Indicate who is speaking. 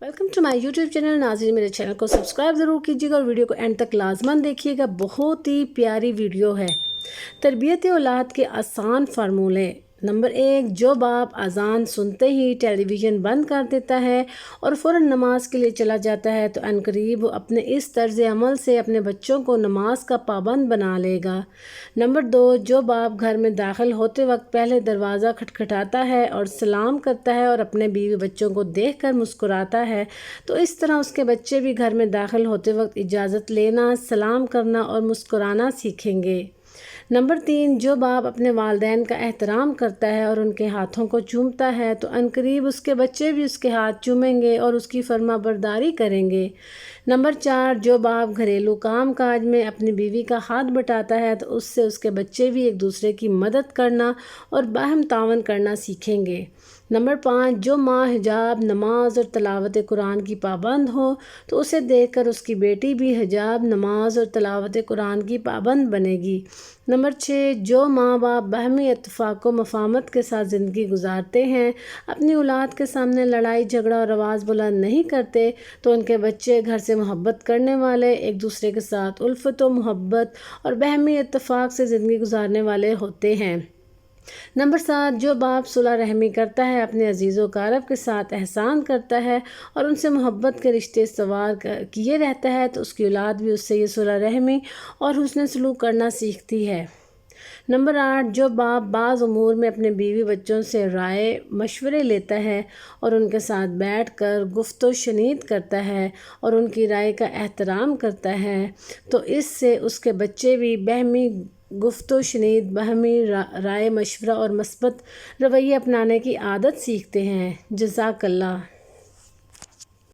Speaker 1: Welcome to my YouTube channel. नाज़रीन, मेरे channel को सब्सक्राइब ज़रूर कीजिएगा और वीडियो को एंड तक लाजमन देखिएगा। बहुत ही प्यारी वीडियो है। तरबियत औलाद के आसान फार्मूले। नंबर 1, जो बाप अजान सुनते ही टेलीविज़न बंद कर देता है और फ़ौरन नमाज के लिए चला जाता है तो अनकरीब वो अपने इस तर्ज अमल से अपने बच्चों को नमाज का पाबंद बना लेगा। नंबर 2, जो बाप घर में दाखिल होते वक्त पहले दरवाज़ा खटखटाता है और सलाम करता है और अपने बीवी बच्चों को देखकर मुस्कुराता है तो इस तरह उसके बच्चे भी घर में दाखिल होते वक्त इजाज़त लेना, सलाम करना और मुस्कुराना सीखेंगे। नंबर 3, जो बाप अपने वालिदैन का एहतराम करता है और उनके हाथों को चूमता है तो अनकरीब उसके बच्चे भी उसके हाथ चूमेंगे और उसकी फर्माबरदारी करेंगे। नंबर 4, जो बाप घरेलू काम काज में अपनी बीवी का हाथ बटाता है तो उससे उसके बच्चे भी एक दूसरे की मदद करना और बाहम तावन करना सीखेंगे। नंबर 5, जो माँ हिजाब, नमाज और तिलावत कुरान की पाबंद हो तो उसे देखकर उसकी बेटी भी हिजाब, नमाज और तिलावत कुरान की पाबंद बनेगी। नंबर 6, जो माँ बाप बाहमी इत्तफाक व मफाहमत के साथ ज़िंदगी गुजारते हैं, अपनी औलाद के सामने लड़ाई झगड़ा और आवाज़ बुलंद नहीं करते तो उनके बच्चे घर से मोहब्बत करने वाले, एक दूसरे के साथ उल्फत व मोहब्बत और बाहमी इत्तफाक से ज़िंदगी गुजारने वाले होते हैं। नंबर 7, जो बाप सुलह रहमी करता है, अपने अजीज़ व कारब के साथ एहसान करता है और उनसे मोहब्बत के रिश्ते सवार किए रहता है तो उसकी औलाद भी उससे ये सुलह रहमी और हुस्न सलूक करना सीखती है। नंबर 8, जो बाप बाज़ उमूर में अपने बीवी बच्चों से राय मशवरे लेता है और उनके साथ बैठकर गुफ्तो शनीद करता है और उनकी राय का एहतराम करता है तो इससे उसके बच्चे भी बहमी गुफ्तो शनीद, बहमी राय मशवरा और मस्बत रवैया अपनाने की आदत सीखते हैं। जज़ाकल्लाह।